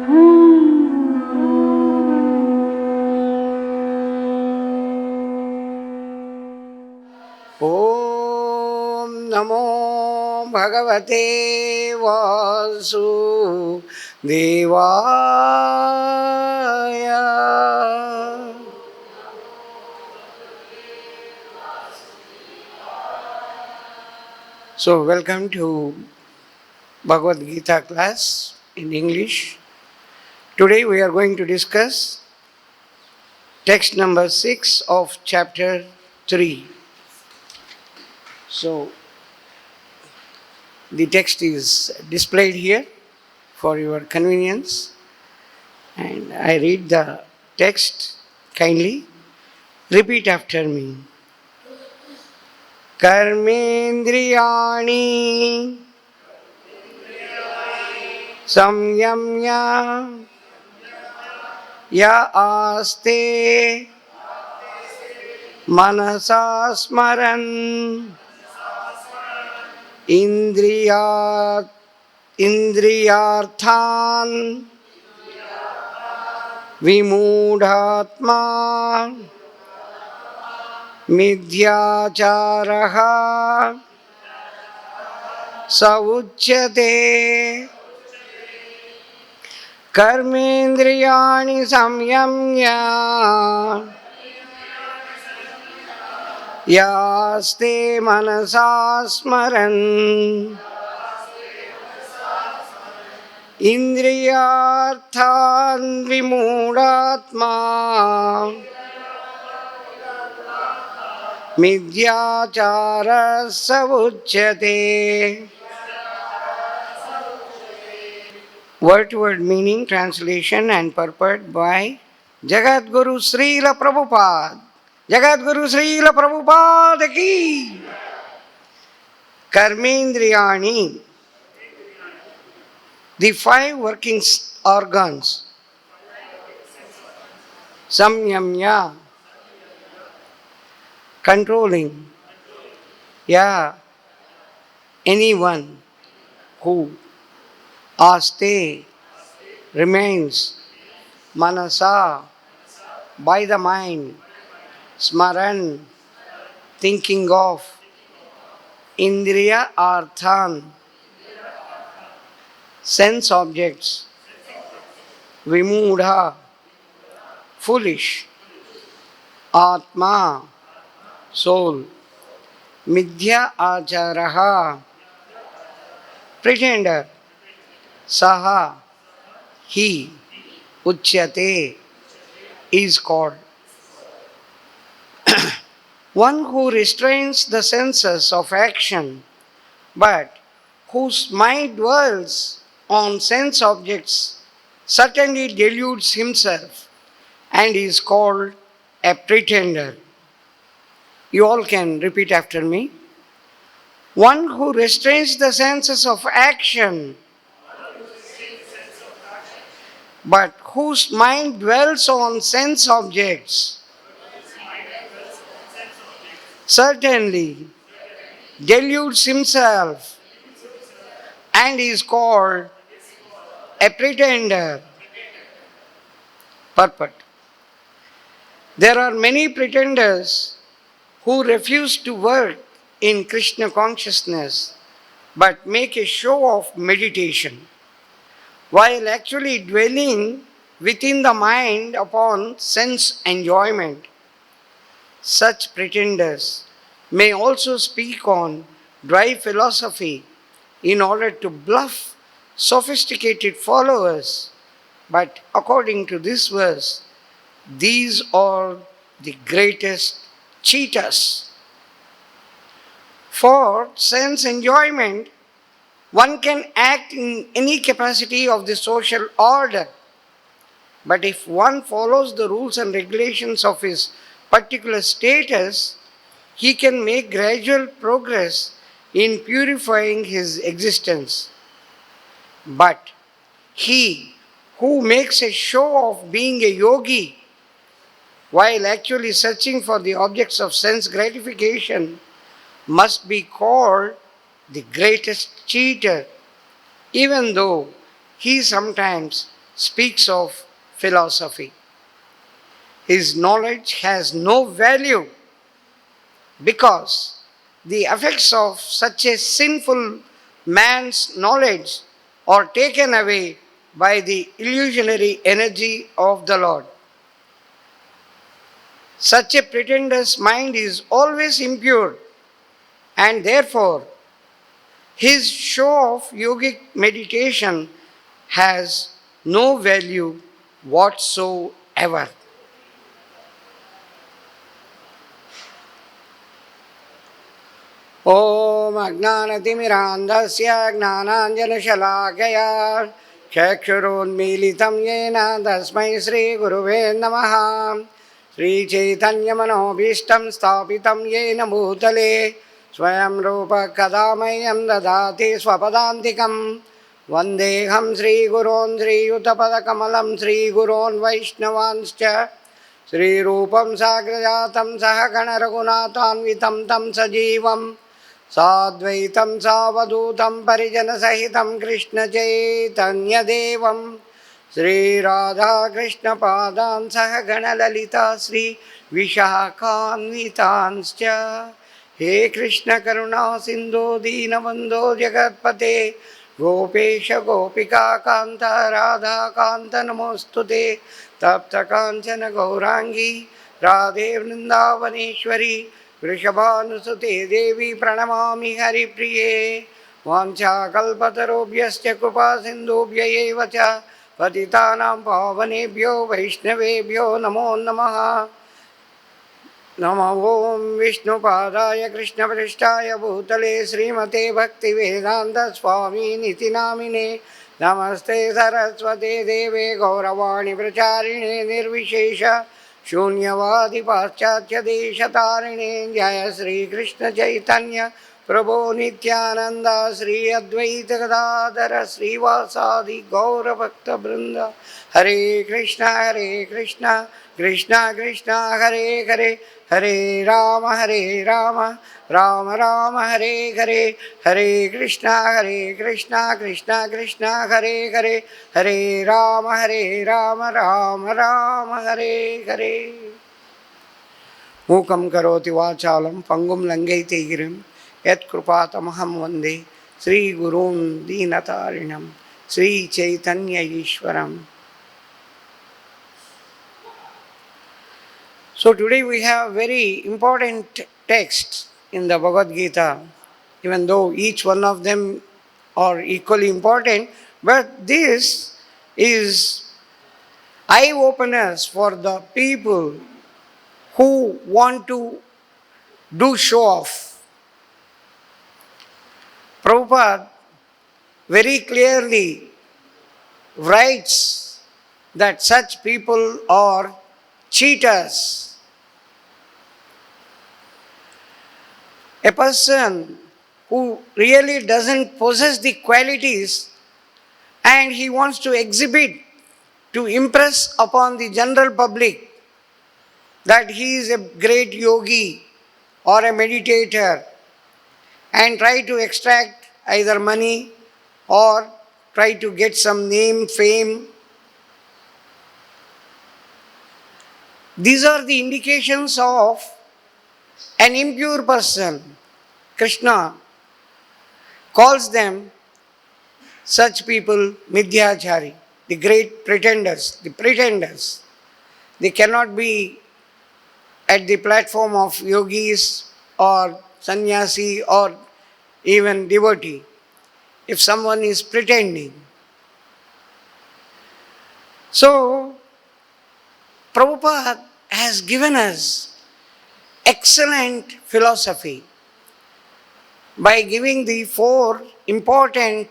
Om Namo Bhagavate Vasudevaya. So, welcome to Bhagavad-Gita class in English. Today we are going to discuss text number 6 of chapter 3. So, the text is displayed here for your convenience, and I read the text kindly. Repeat after me. Karmendriyāṇi saṁyamya āste manasā smaran indriya-arthān vimūḍhātmā mithyā-ācāraḥ ucyate karmendriyāṇi saṁyamya āste manasā smaran indriya-arthān vimūḍhātmā mithyā-ācāraḥ ucyate. Word-to-word meaning, translation and purport by Jagat Guru Srila Prabhupada. Jagat Guru Srila Prabhupada ki. Karmendriyāṇi, the 5 working organs. Saṁyamya, controlling. Anyone who. Āste, remains. Manasā, by the mind. Smaran, thinking of. Indriya-arthān, sense objects. Vimūḍha, foolish. ātmā, soul. Mithyā-ācāraḥ, pretender. Saha, he. Ucyate, is called. One who restrains the senses of action, but whose mind dwells on sense objects, certainly deludes himself and is called a pretender. You all can repeat after me. One who restrains the senses of action, but whose mind dwells on sense objects, certainly deludes himself and is called a pretender. Purport. There are many pretenders who refuse to work in Kṛṣṇa consciousness but make a show of meditation, while actually dwelling within the mind upon sense enjoyment. Such pretenders may also speak on dry philosophy in order to bluff sophisticated followers, but according to this verse, these are the greatest cheaters. For sense enjoyment, one can act in any capacity of the social order, but if one follows the rules and regulations of his particular status, he can make gradual progress in purifying his existence. But he who makes a show of being a yogi while actually searching for the objects of sense gratification must be called the greatest cheater, even though he sometimes speaks of philosophy. His knowledge has no value because the effects of such a sinful man's knowledge are taken away by the illusionary energy of the Lord. Such a pretender's mind is always impure, and therefore his show of yogic meditation has no value whatsoever. Om Ajnanatimirandasya Gnananjanashalakaya Chakshuronmilitam Yena Tasmai Sri Guruve Namaha Sri Chaitanya Manobhishtam Sthapitam Yena Bhutale Swayam Rupa Kadamayam Dadati Swapadantikam Vandeham Sri Guron Sri Yuttapadakamalam Sri Guron Vaishnavanscha Sri Rupam Sagrajatam Sahagana Raghunathanvitam Tam Sajivam Sadvaitam Savadutam Parijana Sahitam Krishna Chaitanya Devam Sri Radha Krishna Padan Sahagana Lalita Sri Vishakhanvitanscha He Krishna Karuna Sindhu Deenabandho Jagatpate Gopesha Gopika Kanta Radha Kanta Namostute Tapta Kanchana Gaurangi Radhe Vrindavaneshwari Vrishabhanusute Devi Pranamami Hari Priye Vancha Kalpatarobhyascha Krupa Sindhubhya eva cha Patitanam Pavanebhyo Vaishnavebhyo Namo Namaha Namo Om Vishnu Padaya Krishna Prasthaya Bhutale Srimate Bhakti Vedanta Swami Niti Namine Namaste Saraswate Deve Gauravani Pracharine Nirvishesha Shunyavadi Paschatya Deshatarine Jaya Sri Krishna Chaitanya Prabhu Nityananda Sri Advaita Gadadhara Sri Vasadi Gaura Bhakta Brinda Hare Krishna Krishna Krishna Hare Hare Hare Rama Rama Rama Hare Hare Hare Krishna Krishna Krishna Hare Hare Hare Rama Rama Rama Hare Hare Mukam karoti vachalam pangum langaite girim yat krupatamaham vande Sri Gurun Deenatarinam Sri Chaitanya Ishwaram. So today we have very important texts in the Bhagavad-Gita, even though each one of them are equally important, but this is eye-openers for the people who want to do show-off. Prabhupada very clearly writes that such people are cheaters. A person who really doesn't possess the qualities and he wants to exhibit, to impress upon the general public that he is a great yogi or a meditator and try to extract either money or try to get some name, fame. These are the indications of an impure person. Kṛṣṇa calls them, such people, mithyā-ācāraḥ, the great pretenders, the pretenders. They cannot be at the platform of yogis or sannyasi or even devotee. If someone is pretending. So, Prabhupada has given us excellent philosophy by giving the 4 important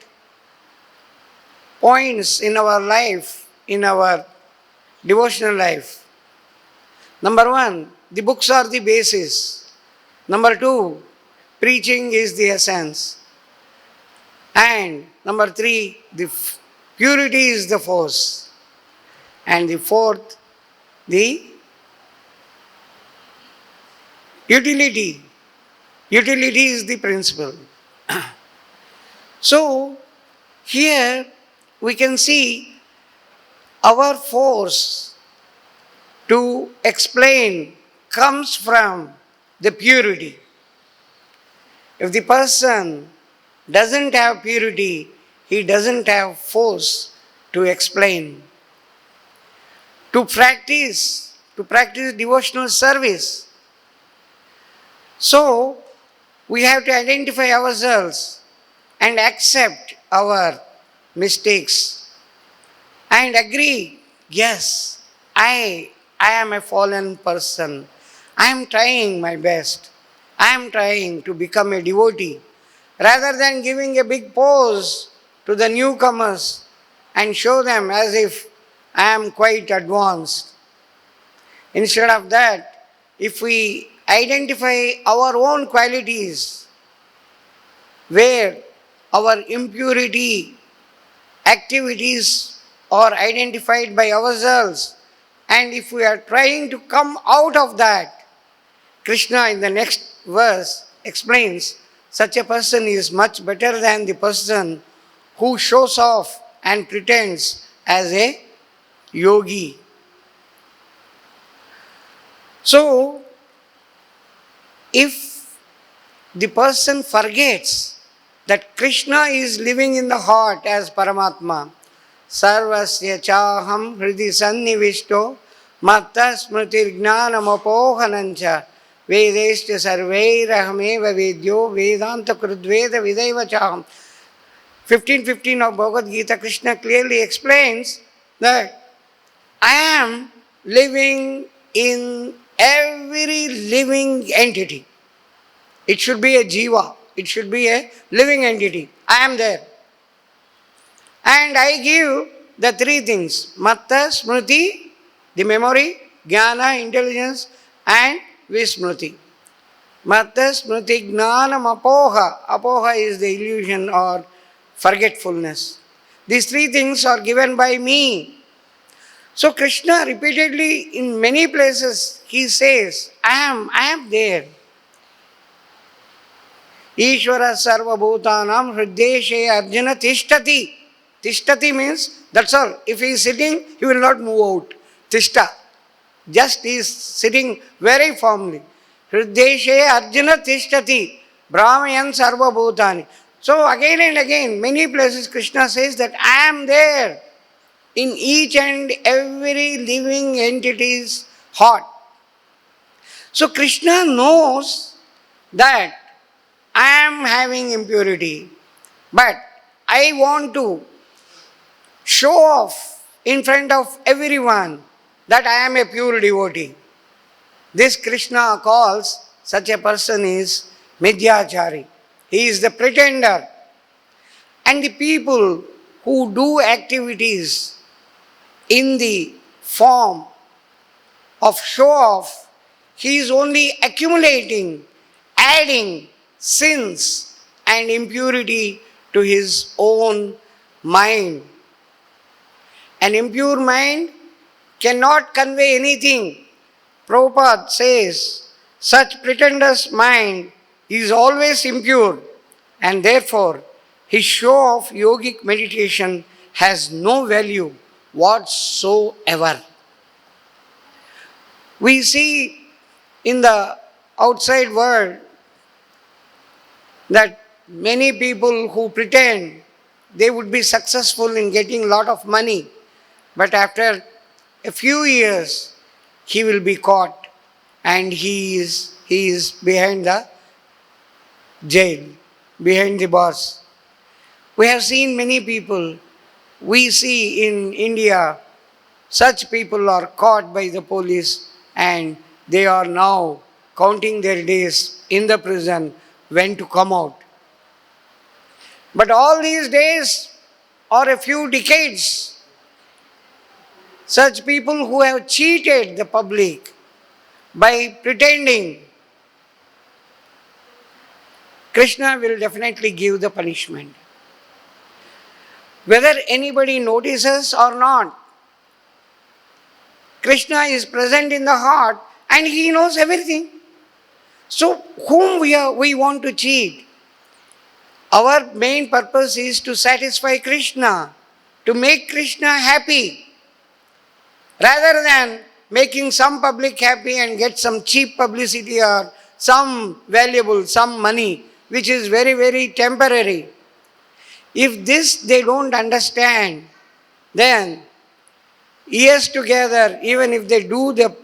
points in our life, in our devotional life. Number 1, the books are the basis. Number 2, preaching is the essence. And number 3, the purity is the force. And the 4th, the utility. Utility is the principle. So, here we can see our force to explain comes from the purity. If the person doesn't have purity, he doesn't have force to explain. To practice devotional service. So, we have to identify ourselves and accept our mistakes and agree, yes, I am a fallen person. I am trying my best. I am trying to become a devotee. Rather than giving a big pose to the newcomers and show them as if I am quite advanced. Instead of that, if we identify our own qualities, where our impurity activities are identified by ourselves, and if we are trying to come out of that, Kṛṣṇa in the next verse explains, such a person is much better than the person who shows off and pretends as a yogi. So, if the person forgets that Kṛṣṇa is living in the heart as Paramatma, sarvasya chaham hridi sannivishto matta smritir jnanam apohanancha vedeshya sarvairahameva vedyo vedanta krudveda vidaiva chaham. 15:15 of Bhagavad-Gita, Kṛṣṇa clearly explains that I am living in every living entity. It should be a jiva. It should be a living entity. I am there. And I give the three things. Matta, smriti, the memory, jnana, intelligence, and vismriti. Matta, smriti, jnanam, apoha. Apoha is the illusion or forgetfulness. These three things are given by me. So Kṛṣṇa repeatedly in many places he says, I am there. Ishvara sarva bhutanam hrideshe arjuna tishtati. Tishtati means, that's all. If he is sitting, he will not move out. Tishta. Just he is sitting very firmly. Hrideshe arjuna tishtati. Brahmayan sarva bhutani. So again and again, many places Kṛṣṇa says that I am there in each and every living entity's heart. So Kṛṣṇa knows that I am having impurity, but I want to show off in front of everyone that I am a pure devotee. This Kṛṣṇa calls such a person is mithyā-ācāraḥ. He is the pretender. And the people who do activities in the form of show-off, he is only accumulating, adding sins and impurity to his own mind. An impure mind cannot convey anything. Prabhupada says, such pretender's mind is always impure, and therefore his show of yogic meditation has no value whatsoever. We see in the outside world that many people who pretend they would be successful in getting a lot of money, but after a few years he will be caught and he is behind the jail, behind the bars. We have seen many people. We see in India, such people are caught by the police and they are now counting their days in the prison when to come out. But all these days or a few decades, such people who have cheated the public by pretending, Kṛṣṇa will definitely give the punishment. Whether anybody notices or not, Kṛṣṇa is present in the heart and he knows everything. So whom we want to cheat? Our main purpose is to satisfy Kṛṣṇa, to make Kṛṣṇa happy. rather than making some public happy and get some cheap publicity or some valuable, some money, which is very, very temporary. If this they don't understand, then years together, even if they do the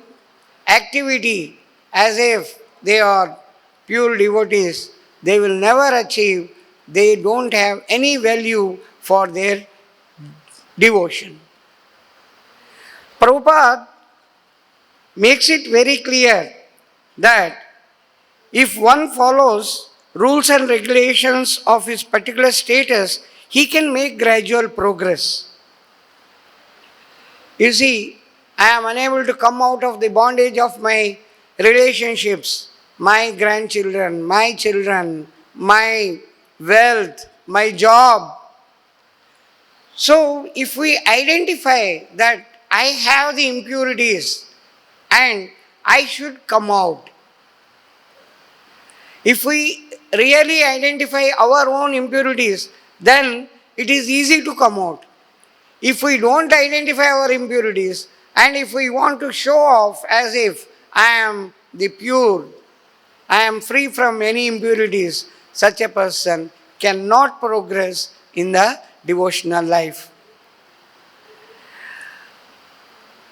activity as if they are pure devotees, they will never achieve, they don't have any value for their devotion. Prabhupada makes it very clear that if one follows rules and regulations of his particular status, he can make gradual progress. You see, I am unable to come out of the bondage of my relationships, my grandchildren, my children, my wealth, my job. So, if we identify that I have the impurities and I should come out, if we really identify our own impurities, then it is easy to come out. If we don't identify our impurities and if we want to show off as if I am the pure, I am free from any impurities, such a person cannot progress in the devotional life.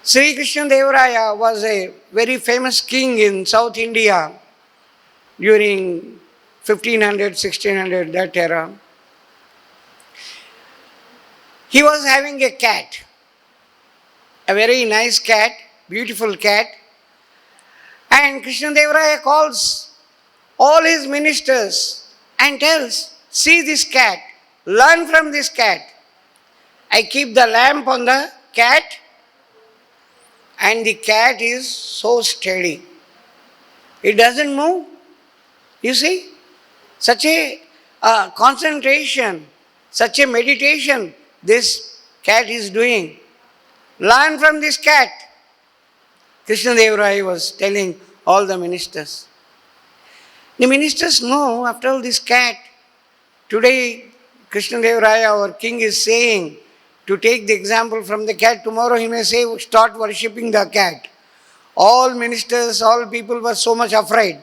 Sri Kṛṣṇa was a very famous king in South India during 1500, 1600, that era. He was having a cat, a very nice cat, beautiful cat. And Kṛṣṇa calls all his ministers and tells, see this cat, learn from this cat. I keep the lamp on the cat and the cat is so steady. It doesn't move. You see, such a concentration, such a meditation this cat is doing. Learn from this cat. Kṛṣṇa was telling all the ministers. The ministers know, after all, this cat. Today, Kṛṣṇa, our king, is saying to take the example from the cat. Tomorrow he may say, start worshipping the cat. All ministers, all people were so much afraid.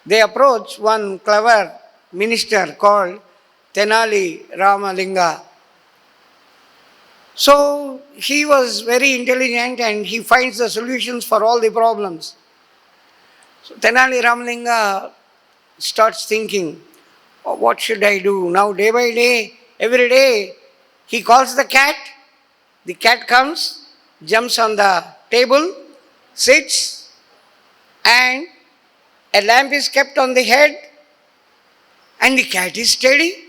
They approached one clever minister called Tenali Ramalinga. So he was very intelligent and he finds the solutions for all the problems. So Tenali Ramalinga starts thinking, oh, what should I do? Now day by day, every day, he calls the cat comes, jumps on the table, sits, and a lamp is kept on the head, and the cat is steady.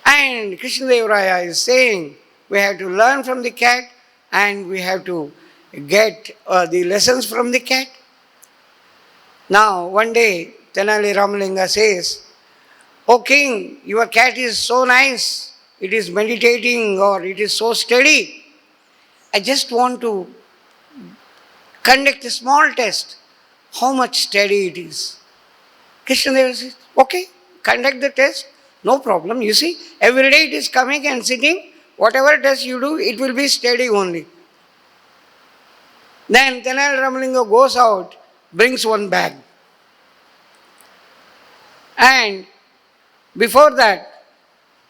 And Kṛṣṇa is saying, we have to learn from the cat and we have to get the lessons from the cat. Now, one day, Tenali Ramalinga says, O king, your cat is so nice, it is meditating or it is so steady. I just want to conduct a small test, how much steady it is. Kṛṣṇa says, okay, conduct the test. No problem. You see, every day it is coming and sitting. Whatever test you do, it will be steady only. Then Tenali Ramalinga goes out, brings one bag. And before that,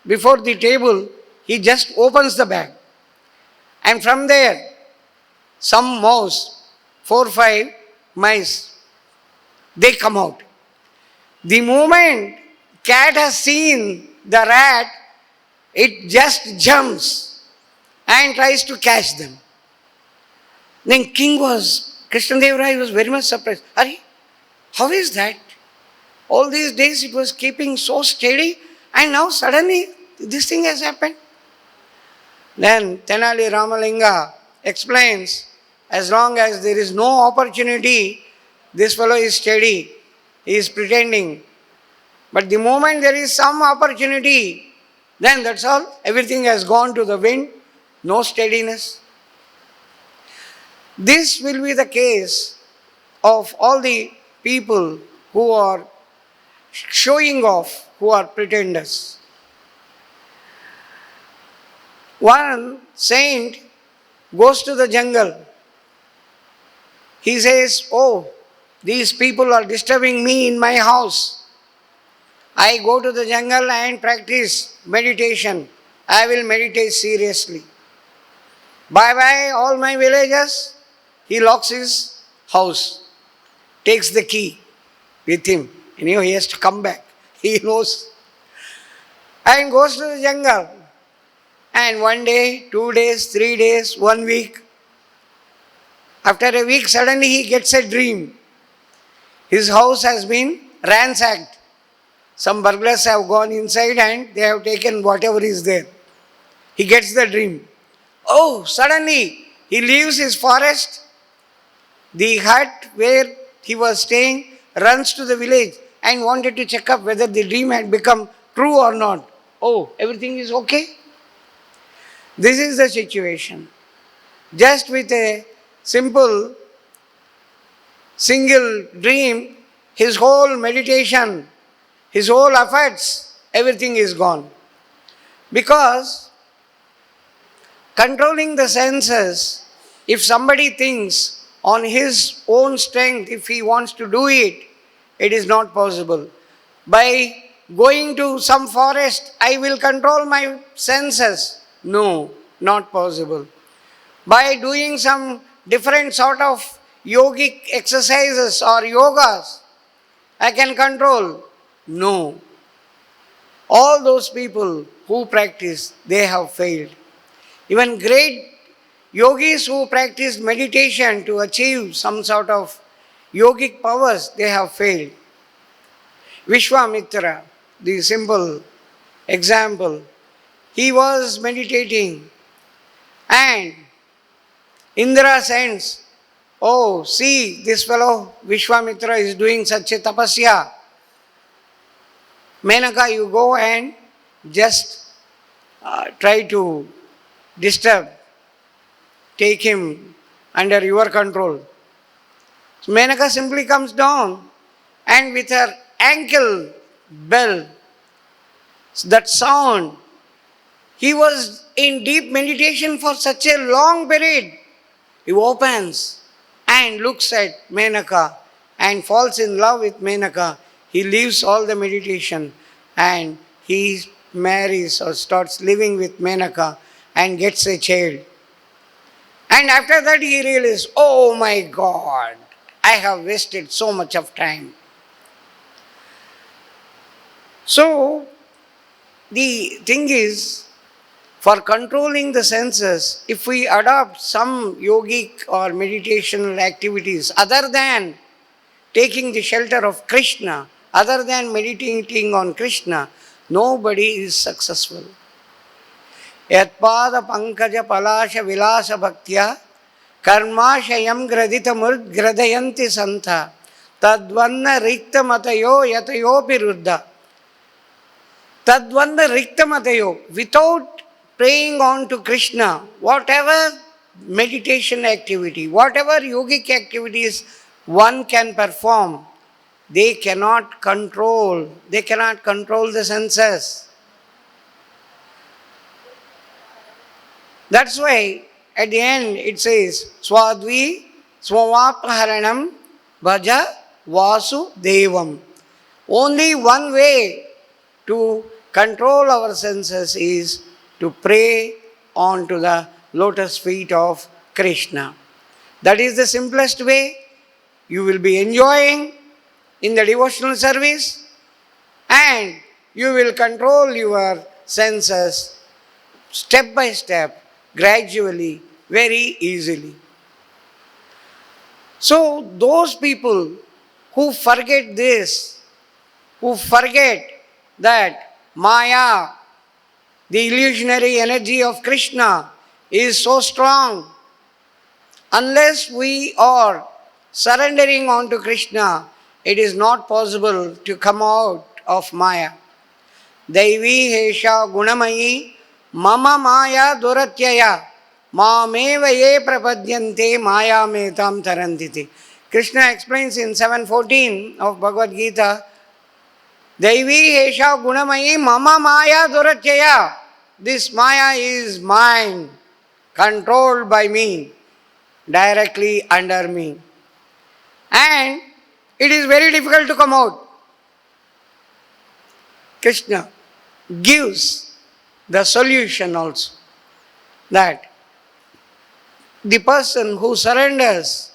before the table, he just opens the bag. And from there, some mouse, 4 or 5 mice, they come out. The moment cat has seen the rat, it just jumps and tries to catch them. Then Kṛṣṇa was very much surprised. Arey, how is that? All these days it was keeping so steady and now suddenly this thing has happened. Then Tenali Ramalinga explains, as long as there is no opportunity, this fellow is steady, he is pretending. But the moment there is some opportunity, then that's all, everything has gone to the wind, no steadiness. This will be the case of all the people who are showing off, who are pretenders. One saint goes to the jungle. He says, "Oh, these people are disturbing me in my house. I go to the jungle and practice meditation. I will meditate seriously. Bye bye, all my villagers." He locks his house, takes the key with him. He has to come back. He knows. And goes to the jungle. And 1 day, 2 days, 3 days, 1 week. After a week, suddenly he gets a dream. His house has been ransacked. Some burglars have gone inside and they have taken whatever is there. He gets the dream. Oh, suddenly he leaves his forest, the hut where he was staying, runs to the village and wanted to check up whether the dream had become true or not. Oh, everything is okay? This is the situation. Just with a simple, single dream, his whole meditation, his whole efforts, everything is gone. Because controlling the senses, if somebody thinks on his own strength, if he wants to do it, it is not possible. By going to some forest, I will control my senses. No, not possible. By doing some different sort of yogic exercises or yogas, I can control. No. All those people who practice, they have failed. Even great yogis who practice meditation to achieve some sort of yogic powers, they have failed. Vishwamitra, the simple example, he was meditating and Indra sends, "Oh, see, this fellow Vishwamitra is doing such a tapasya. Menaka, you go and just try to disturb, take him under your control." So Menaka simply comes down and with her ankle bell, that sound, he was in deep meditation for such a long period. He opens and looks at Menaka and falls in love with Menaka. He leaves all the meditation and he marries or starts living with Menaka and gets a child. And after that he realizes, "Oh my God, I have wasted so much of time." So, the thing is, for controlling the senses, if we adopt some yogic or meditational activities other than taking the shelter of Kṛṣṇa, other than meditating on Kṛṣṇa, nobody is successful. Yatpada pankaja palasha vilasa bhaktya karmashayam gradita murg gradayanti santha tadvanna rikta matayo yatayopi ruddha. Tadvanna rikta matayo, without praying on to Kṛṣṇa, whatever meditation activity, whatever yogic activities one can perform, they cannot control the senses. That's why at the end it says, "Swadvi swamapharanam bhaja vasu devam." Only one way to control our senses is to pray on to the lotus feet of Kṛṣṇa. That is the simplest way. You will be enjoying in the devotional service and you will control your senses step by step, gradually, very easily. So those people who forget this, who forget that Maya, the illusionary energy of Kṛṣṇa, is so strong, unless we are surrendering on to Kṛṣṇa, it is not possible to come out of Maya. Daivi hesha gunamayi mama maya duratyaya mameva ye prapadyante maya metam tarantiti. Kṛṣṇa explains in 7:14 of Bhagavad-Gita, Daivi hesha gunamayi mama maya duratyaya. this Maya is mine, controlled by me, directly under me. And it is very difficult to come out. Kṛṣṇa gives the solution also, that the person who surrenders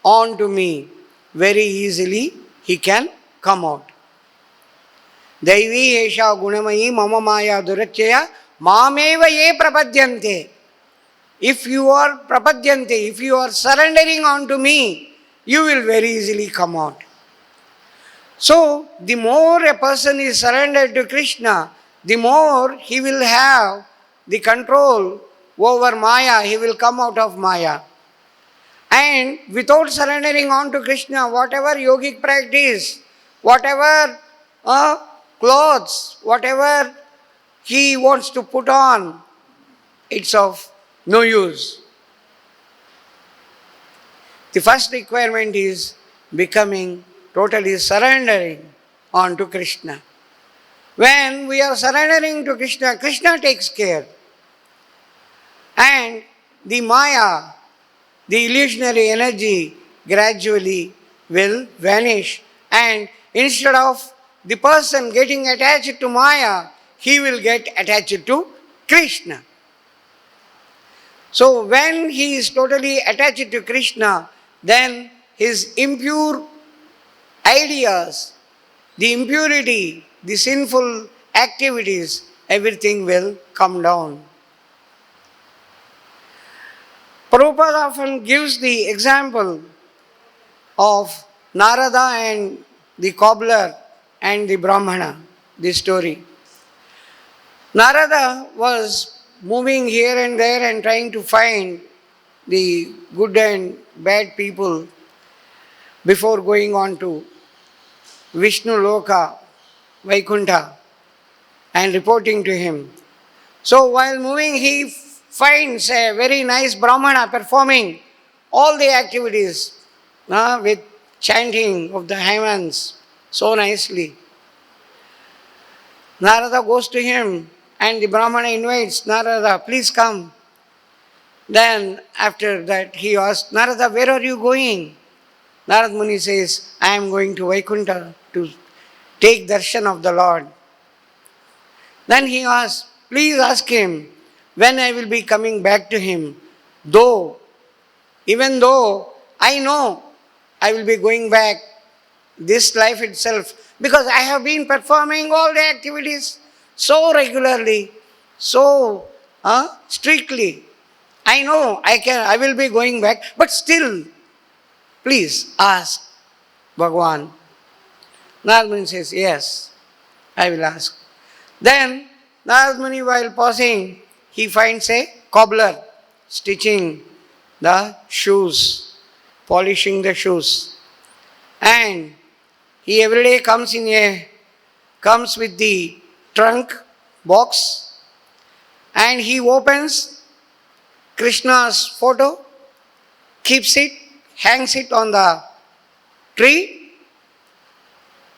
on to me, very easily he can come out. Daivi esha gunamayi mama maya duracchaya mameva ye prapadyante. If you are prapadyante, if you are surrendering on to me, you will very easily come out. So, the more a person is surrendered to Kṛṣṇa, the more he will have the control over Maya, he will come out of Maya. And without surrendering on to Kṛṣṇa, whatever yogic practice, whatever clothes, whatever he wants to put on, it's of no use. The first requirement is becoming totally surrendering on to Kṛṣṇa. When we are surrendering to Kṛṣṇa, Kṛṣṇa takes care. And the Maya, the illusionary energy, gradually will vanish. And instead of the person getting attached to Maya, he will get attached to Kṛṣṇa. So when he is totally attached to Kṛṣṇa, then his impure ideas, the impurity, the sinful activities, everything will come down. Prabhupada often gives the example of Narada and the cobbler and the Brahmana, this story. Narada was moving here and there and trying to find the good and bad people before going on to Vishnu Loka, Vaikuntha, and reporting to him. So while moving, he finds a very nice Brahmana performing all the activities with chanting of the hymns so nicely. Narada goes to him and the Brahmana invites Narada, please come. Then after that he asks, Narada, where are you going? Narad Muni says, I am going to Vaikuntha to take darshan of the Lord. Then he asks, please ask him when I will be coming back to him. Even though I know I will be going back this life itself, because I have been performing all the activities so regularly, so strictly. I know I will be going back, but still, please ask Bhagavan. Narad Muni says, yes, I will ask. Then Narad Muni, while passing, he finds a cobbler stitching the shoes, polishing the shoes. And he every day comes with the trunk box, and he opens Kṛṣṇa's photo, keeps it, hangs it on the tree,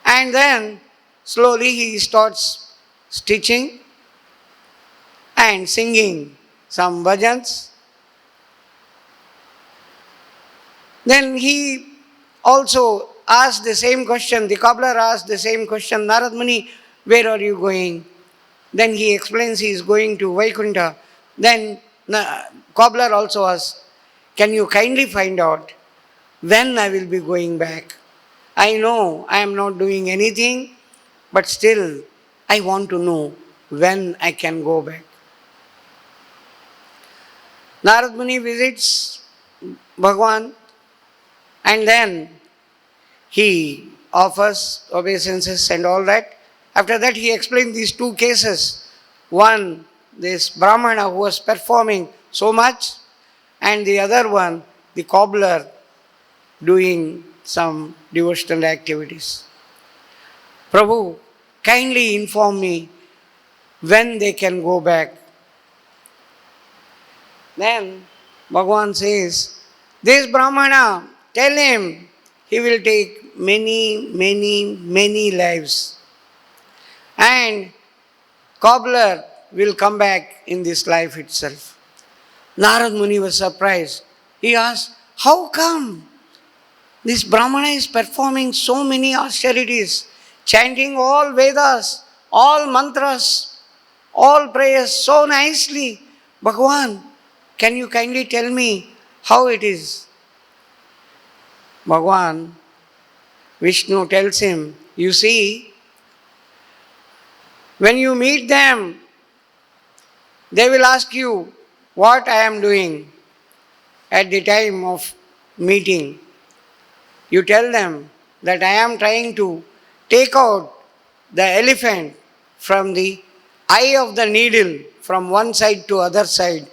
and then slowly he starts stitching and singing some bhajans. Then he also asked the same question, the cobbler asked the same question, Narad Muni, where are you going? Then he explains he is going to Vaikuntha. Then cobbler also asks, can you kindly find out when I will be going back? I know I am not doing anything, but still I want to know when I can go back. Narad Muni visits Bhagavan, and then he offers obeisances and all that. After that he explained these two cases. One, this Brahmana who was performing so much, and the other one, the cobbler doing some devotional activities. Prabhu, kindly inform me when they can go back. Then Bhagavan says, this Brahmana, tell him he will take many, many, many lives. And cobbler, will come back in this life itself. Narad Muni was surprised. He asked, how come this Brahmana is performing so many austerities, chanting all Vedas, all mantras, all prayers so nicely? Bhagavan, can you kindly tell me how it is? Bhagavan, Vishnu tells him, you see, when you meet them, they will ask you what I am doing at the time of meeting. You tell them that I am trying to take out the elephant from the eye of the needle from one side to other side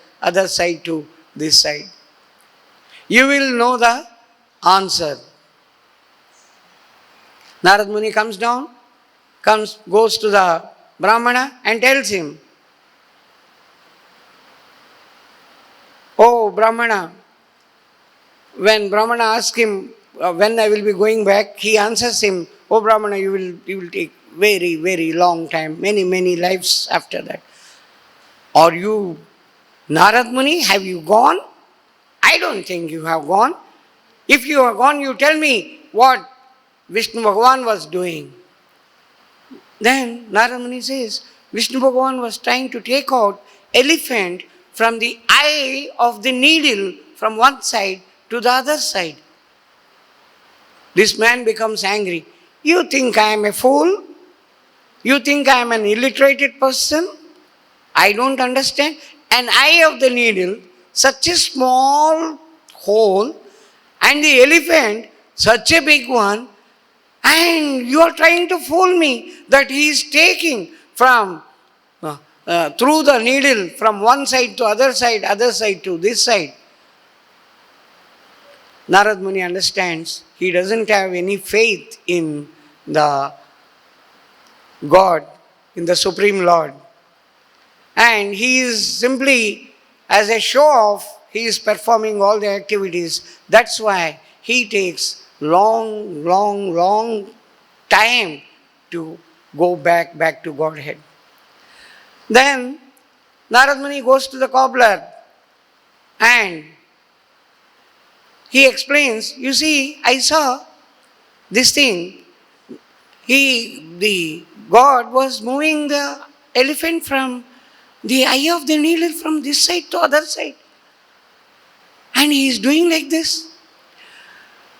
to this side. You will know the answer. Narad Muni comes down, goes to the Brahmana and tells him, oh Brahmana, when Brahmana asks him when I will be going back, he answers him, oh Brahmana, you will take very, very long time, many lives after that. Are you Narad Muni? Have you gone? I don't think you have gone. If you have gone, you tell me what Vishnu Bhagavan was doing. Then Narad Muni says, Vishnu Bhagavan was trying to take out elephant from the eye of the needle from one side to the other side. This man becomes angry. You think I am a fool? You think I am an illiterated person? I don't understand. An eye of the needle, such a small hole, and the elephant, such a big one, and you are trying to fool me that he is taking from through the needle from one side to other side to this side. Narad Muni understands he doesn't have any faith in the God, in the Supreme Lord. And he is simply, as a show-off, he is performing all the activities. That's why he takes long time to go back to Godhead. Then Narad Muni goes to the cobbler and he explains, you see, I saw this thing. The God was moving the elephant from the eye of the needle from this side to other side. And he is doing like this.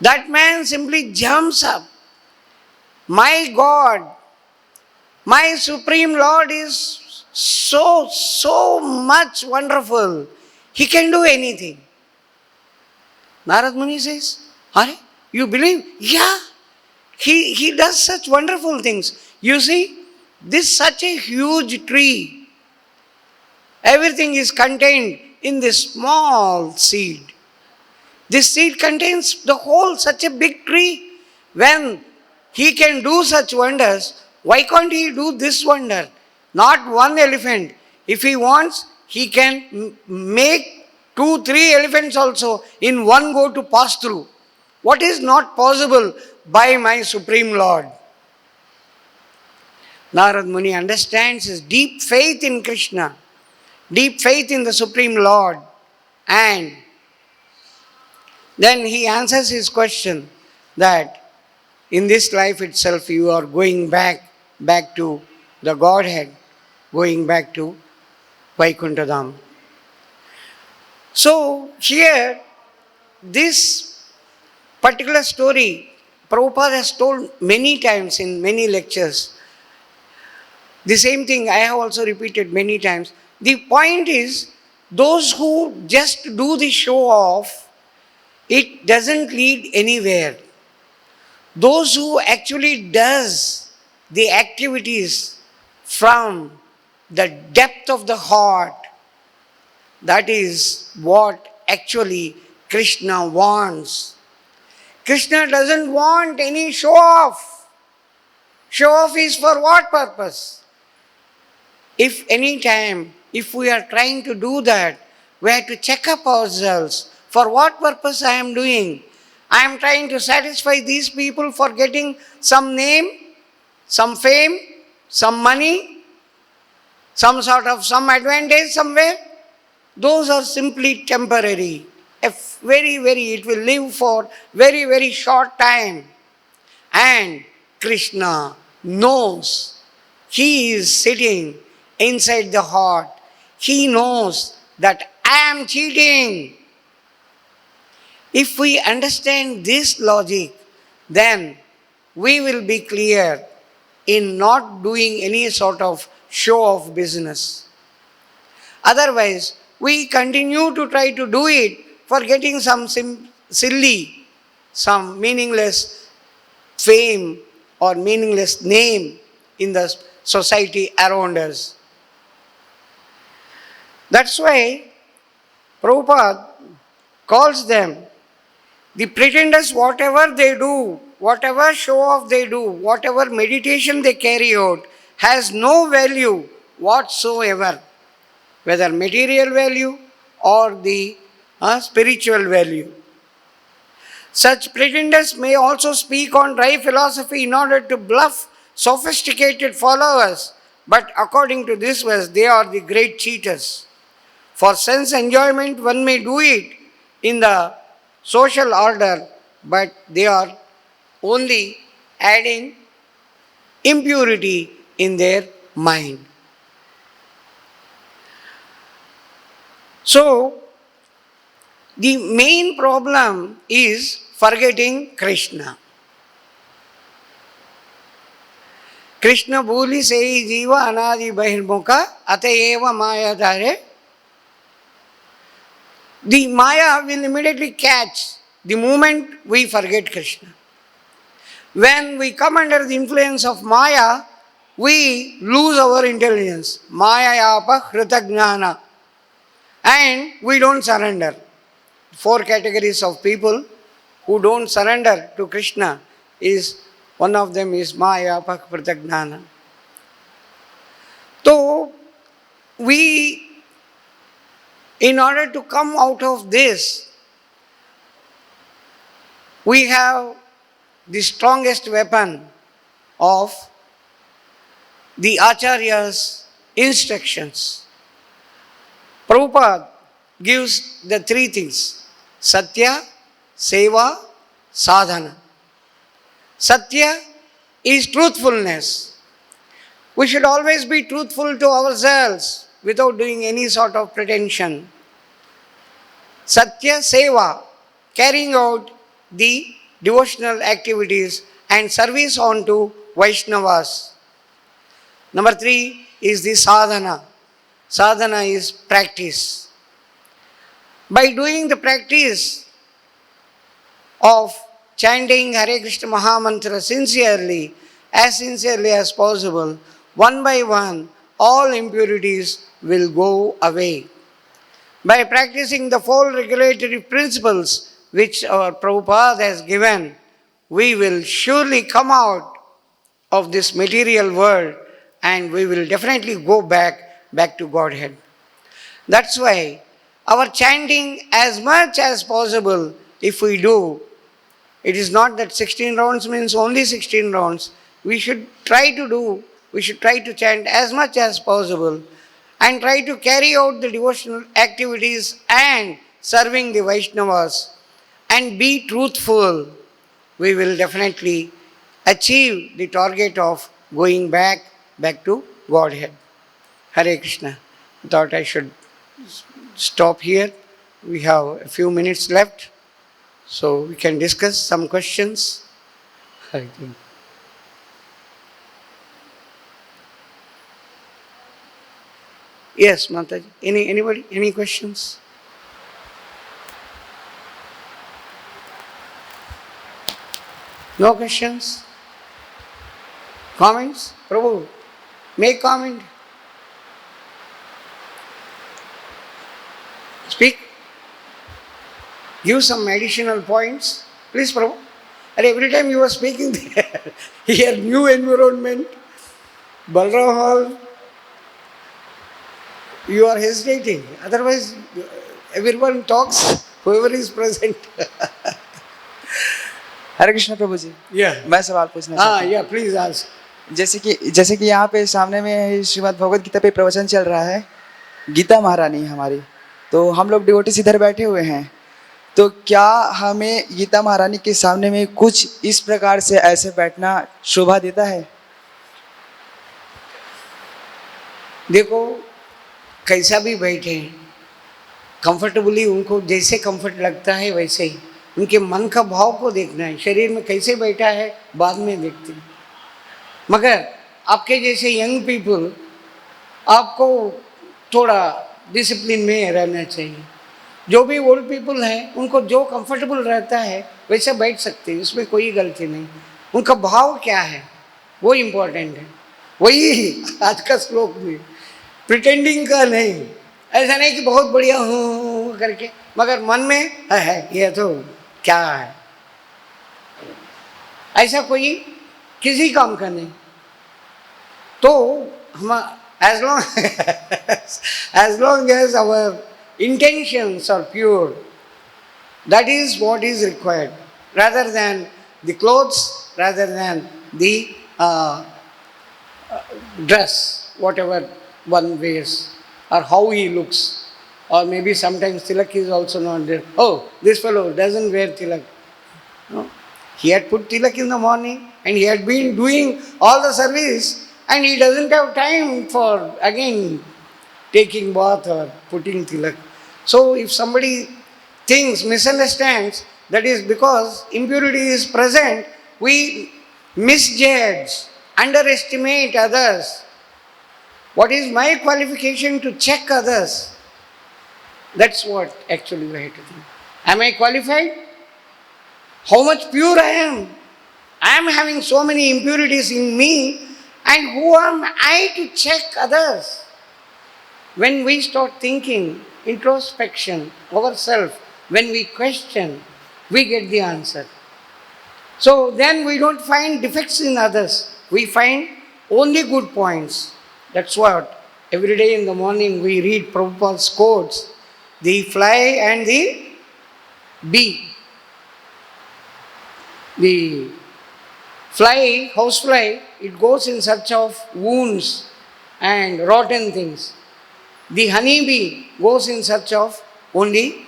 That man simply jumps up. My God, my Supreme Lord is so much wonderful. He can do anything. Narad Muni says, Are you believe? Yeah, he does such wonderful things. You see, this such a huge tree. Everything is contained in this small seed. This seed contains the whole such a big tree. When he can do such wonders, why can't he do this wonder? Not one elephant. If he wants, he can make 2-3 elephants also in one go to pass through. What is not possible by my Supreme Lord? Narad Muni understands his deep faith in Kṛṣṇa, deep faith in the Supreme Lord, and then he answers his question that in this life itself you are going back to the Godhead, going back to Vaikuṇṭha-dhām. So here, this particular story, Prabhupada has told many times in many lectures. The same thing I have also repeated many times. The point is, those who just do the show off, it doesn't lead anywhere. Those who actually does the activities from the depth of the heart, that is what actually Kṛṣṇa wants. Kṛṣṇa doesn't want any show off. Show off is for what purpose? If any time, if we are trying to do that, we have to check up ourselves. For what purpose I am doing? I am trying to satisfy these people for getting some name, some fame, some money, some advantage somewhere, those are simply temporary. It will live for very, very short time. And Kṛṣṇa knows. He is sitting inside the heart. He knows that I am cheating. If we understand this logic, then we will be clear in not doing any sort of show of business. Otherwise, we continue to try to do it for getting some silly, some meaningless fame or meaningless name in the society around us. That's why Prabhupada calls them the pretenders. Whatever they do, whatever show off they do, whatever meditation they carry out, has no value whatsoever, whether material value or the spiritual value. Such pretenders may also speak on dry philosophy in order to bluff sophisticated followers, but according to this verse, they are the great cheaters. For sense enjoyment, one may do it in the social order, but they are only adding impurity in their mind. So, the main problem is forgetting Kṛṣṇa. Kṛṣṇa bhuli sei jiva anadi bahirmukha atayeva maya dhare. The Maya will immediately catch the moment we forget Kṛṣṇa. When we come under the influence of Maya, we lose our intelligence. Maya-yapa hrita-jnana. And we don't surrender. 4 categories of people who don't surrender to Kṛṣṇa is, one of them is Maya-yapa hrita-jnana. So, in order to come out of this, we have the strongest weapon of the Acharya's instructions. Prabhupada gives the 3 things: Satya, Seva, Sadhana. Satya is truthfulness. We should always be truthful to ourselves without doing any sort of pretension. Satya Seva, carrying out the devotional activities and service on to Vaishnavas. Number 3 is the sadhana. Sadhana is practice. By doing the practice of chanting Hare Krishna Mahamantra sincerely as possible, one by one, all impurities will go away. By practicing the 4 regulatory principles which our Prabhupada has given, we will surely come out of this material world and we will definitely go back to Godhead. That's why our chanting as much as possible, if we do, it is not that 16 rounds means only 16 rounds. We should try to chant as much as possible and try to carry out the devotional activities and serving the Vaishnavas and be truthful. We will definitely achieve the target of going back to Godhead. Hare Krishna. I thought I should stop here. We have a few minutes left, so we can discuss some questions. I think. Yes, Mataji. Anybody? Any questions? No questions? Comments? Prabhu, make comment. Speak. Give some additional points. Please, Prabhu. And every time you are speaking there, here, new environment, Balram Hall, you are hesitating. Otherwise, everyone talks, whoever is present. Hare Krishna Prabhu ji Yeah. मैं सवाल पूछना चाहता हूँ Yeah, please ask. जैसे कि यहाँ पे सामने में श्रीमद् भगवद गीता पे प्रवचन चल रहा है, गीता महारानी हमारी, तो हम लोग डिवोटीज इधर बैठे हुए हैं, तो क्या हमें गीता महारानी के सामने में कुछ इस प्रकार से ऐसे बैठना शोभा देता है? देखो, कैसा भी बैठे, कंफर्टेबली, उनको जैसे कंफर्ट लगता है वैसे ही, उनके मन का भाव को देखना है। शरीर में कैसे बैठा है बाद में देखते हैं। मगर आपके जैसे यंग पीपल, आपको थोड़ा डिसिप्लिन में रहना चाहिए। जो भी ओल्ड पीपल हैं, उनको जो कंफर्टेबल रहता है वैसे बैठ सकते हैं, उसमें कोई गलती नहीं। उनका भाव क्या है वो इम्पोर्टेंट है। वही आज का श्लोक में, प्रिटेंडिंग का नहीं, ऐसा नहीं कि बहुत बढ़िया हूँ करके मगर मन में है ये तो क्या है, ऐसा कोई किसी काम का नहीं। तो हम as long as our intentions are pure, that is what is required, rather than the clothes, rather than the dress, whatever one wears, or how he looks, or maybe sometimes tilak is also not there. Oh, this fellow doesn't wear tilak. No. He had put tilak in the morning and he had been doing all the service and he doesn't have time for again taking bath or putting tilak. So if somebody thinks, misunderstands, that is because impurity is present, we misjudge, underestimate others. What is my qualification to check others? That's what actually we have to think. Am I qualified? How much pure I am? I am having so many impurities in me, and who am I to check others? When we start thinking, introspection, ourselves, when we question, we get the answer. So then we don't find defects in others. We find only good points. That's what every day in the morning we read Prabhupada's quotes. The fly and the bee. The fly, housefly, it goes in search of wounds and rotten things. The honeybee goes in search of only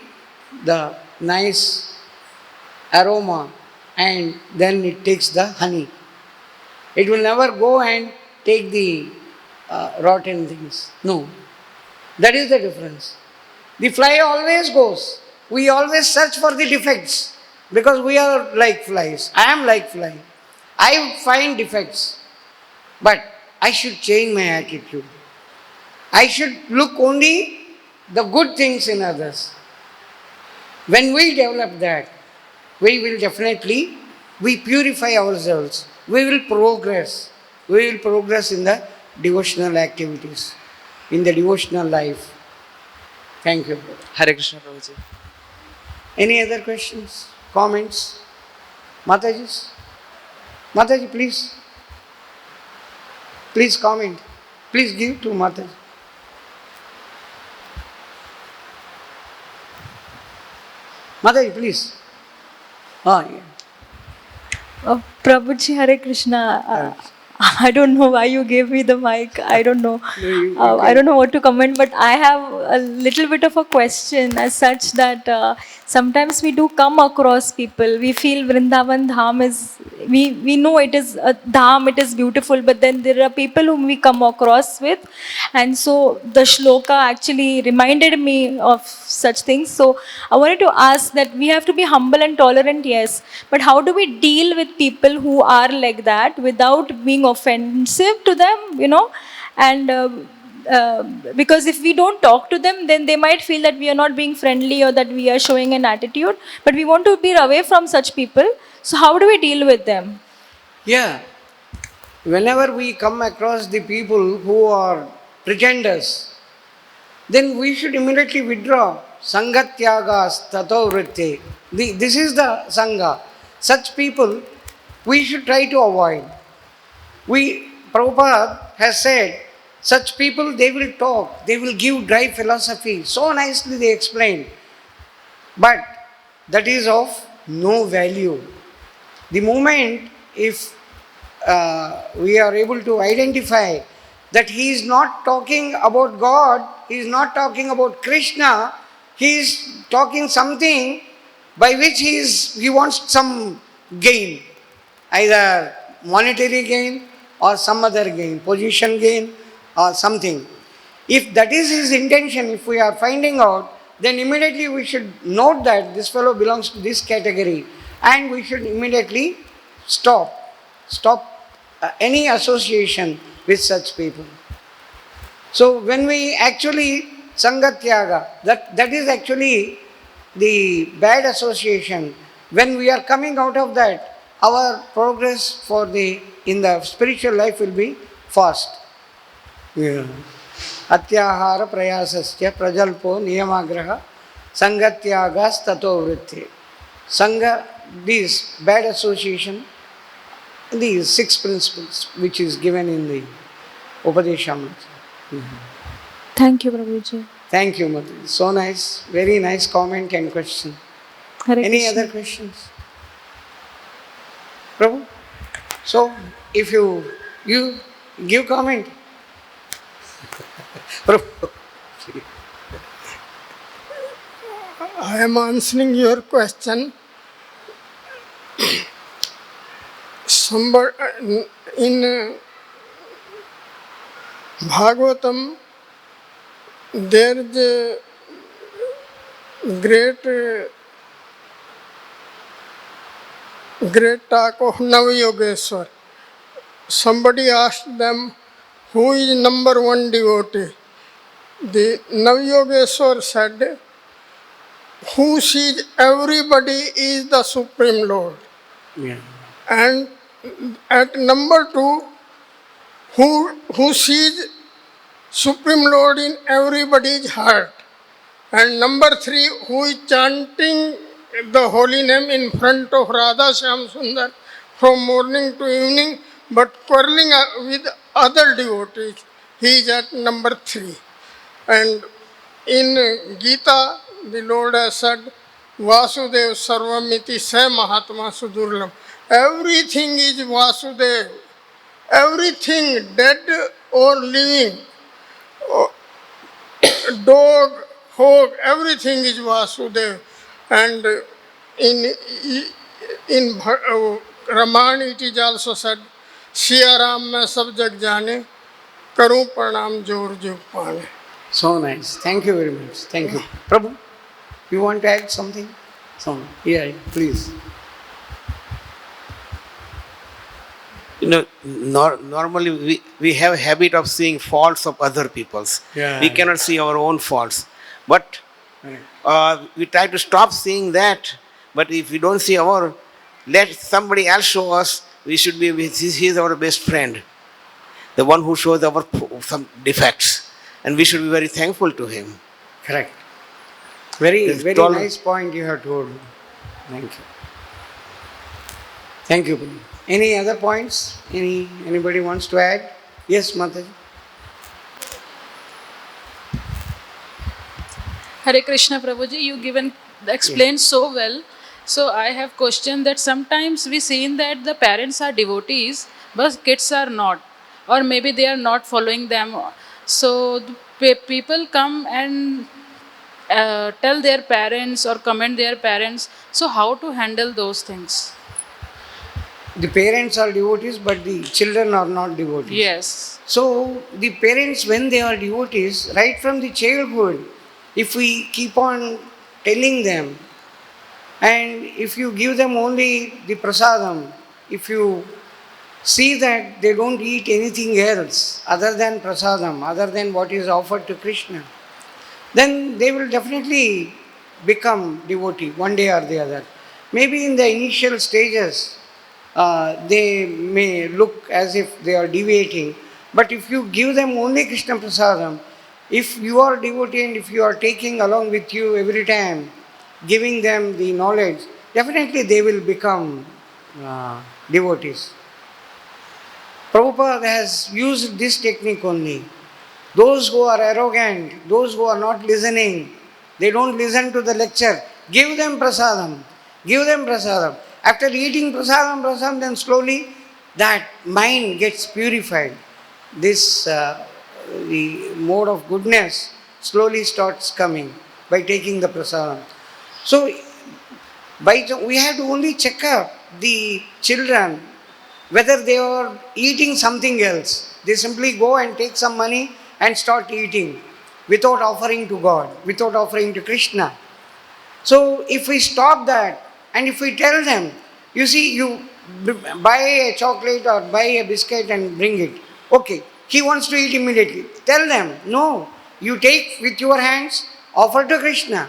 the nice aroma, and then it takes the honey. It will never go and take the rotten things. No. That is the difference. The fly always goes. We always search for the defects because we are like flies. I am like fly. I find defects, but I should change my attitude. I should look only the good things in others. When we develop that, we will definitely, we purify ourselves. We will progress. We will progress in the devotional activities, in the devotional life. Thank you. Hare Krishna Prabhuji. Any other questions, comments? Mataji? Mataji, please. Please comment. Please give to Mataji. Mataji, please. Yeah. Prabhuji, Hare Krishna. I don't know why you gave me the mic. I don't know. I don't know what to comment, but I have a little bit of a question as such that sometimes we do come across people. We feel Vrindavan Dham is, we know it is a Dham, it is beautiful, but then there are people whom we come across with. And so the shloka actually reminded me of such things. So I wanted to ask that we have to be humble and tolerant, yes, but how do we deal with people who are like that without being offensive to them, you know? And because if we don't talk to them, then they might feel that we are not being friendly or that we are showing an attitude, but we want to be away from such people. So how do we deal with them? Yeah. Whenever we come across the people who are pretenders, then we should immediately withdraw. Sangatyagas tato vritte. This is the Sangha. Such people we should try to avoid. Prabhupada has said, such people, they will talk, they will give dry philosophy. So nicely they explain. But that is of no value. The moment if we are able to identify that he is not talking about God, he is not talking about Kṛṣṇa, he is talking something by which he wants some gain, either monetary gain or some other gain, position gain or something. If that is his intention, if we are finding out, then immediately we should note that this fellow belongs to this category and we should immediately stop any association with such people. So when we actually sangatyaga, that is actually the bad association. When we are coming out of that, our progress in the spiritual life will be fast. Yeah. Atyahara prayasasya prajalpo niyamagraha sangatyagas tato vritti. Sangha, these bad association, these 6 principles which is given in the Upadeshamrita. Thank you, Prabhuji. Thank you, Mother. So nice, very nice comment and question. Hare Any Krishna. other questions? Prabhu? So, if you give comment. Prabhu. I am answering your question. Somebody in Bhagavatam, there is a great talk of Navayogeshwar. Somebody asked them, who is number one devotee? The Navayogeshwar said, who sees everybody is the Supreme Lord. Yeah. And at number 2, who sees Supreme Lord in everybody's heart. And number 3, who is chanting the holy name in front of Radha Shyam Sundar from morning to evening, but quarreling with other devotees. He is at number 3. And in Gita, the Lord has said, Vasudev Sarvamiti Se Mahatma Sudurlam. Everything is Vasudev. Everything, dead or living, dog, hog, everything is Vasudev. And in Ramayana it is also said, Siya Ram mein sab jag jane, karu pranam jor jug paane. So nice. Thank you very much. Thank you. Prabhu, you want to add something? Yeah, please. You know, normally we have a habit of seeing faults of other people's. Yeah. We cannot see our own faults. But Right. we try to stop seeing that. But if we don't see let somebody else show us, we should be, he is our best friend. The one who shows our some defects. And we should be very thankful to him. Correct. Very Tol- nice point you have told. Thank you. Thank you, Prabhu. Any other points? Anybody wants to add? Yes, Mataji. Hare Krishna Prabhuji, you explained so well. So I have questioned that sometimes we seen that the parents are devotees, but kids are not, or maybe they are not following them. So the people come and tell their parents or comment their parents. So how to handle those things? The parents are devotees, but the children are not devotees. Yes. So the parents, when they are devotees, right from the childhood, if we keep on telling them, and if you give them only the prasadam, if you see that they don't eat anything else other than prasadam, other than what is offered to Kṛṣṇa, then they will definitely become devotee one day or the other. Maybe in the initial stages, they may look as if they are deviating, but if you give them only Krishna prasadam, if you are devotee and if you are taking along with you every time, giving them the knowledge, definitely they will become devotees. Prabhupada has used this technique only. Those who are arrogant, those who are not listening, they don't listen to the lecture, give them prasadam. Give them prasadam. After eating prasadam, then slowly that mind gets purified. This the mode of goodness slowly starts coming by taking the prasadam. So we have to only check up the children whether they are eating something else. They simply go and take some money and start eating without offering to God, without offering to Kṛṣṇa. So if we stop that and if we tell them, you see, you buy a chocolate or buy a biscuit and bring it. Okay, he wants to eat immediately. Tell them, no, you take with your hands, offer to Kṛṣṇa.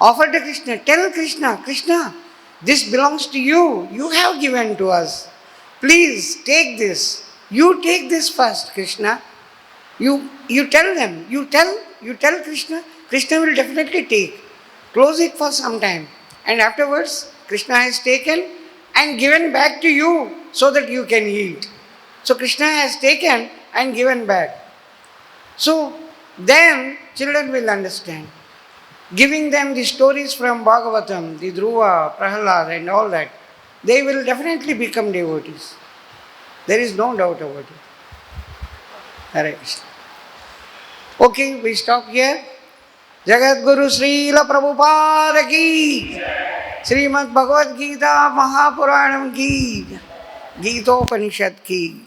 Offer to Kṛṣṇa. Tell Kṛṣṇa, Kṛṣṇa, this belongs to you. You have given to us. Please take this. You take this first, Kṛṣṇa. You tell them. You tell Kṛṣṇa. Kṛṣṇa will definitely take. Close it for some time. And afterwards, Kṛṣṇa has taken and given back to you so that you can eat. So Kṛṣṇa has taken and given back. So then children will understand. Giving them the stories from Bhagavatam, the Dhruva, Prahalad and all that, they will definitely become devotees. There is no doubt about it. Hare Krishna. Okay, we stop here. Jagat Guru Srila Prabhupada ki, Srimad Bhagavad-Gita Mahapuranam ki, Gita Upanishad ki.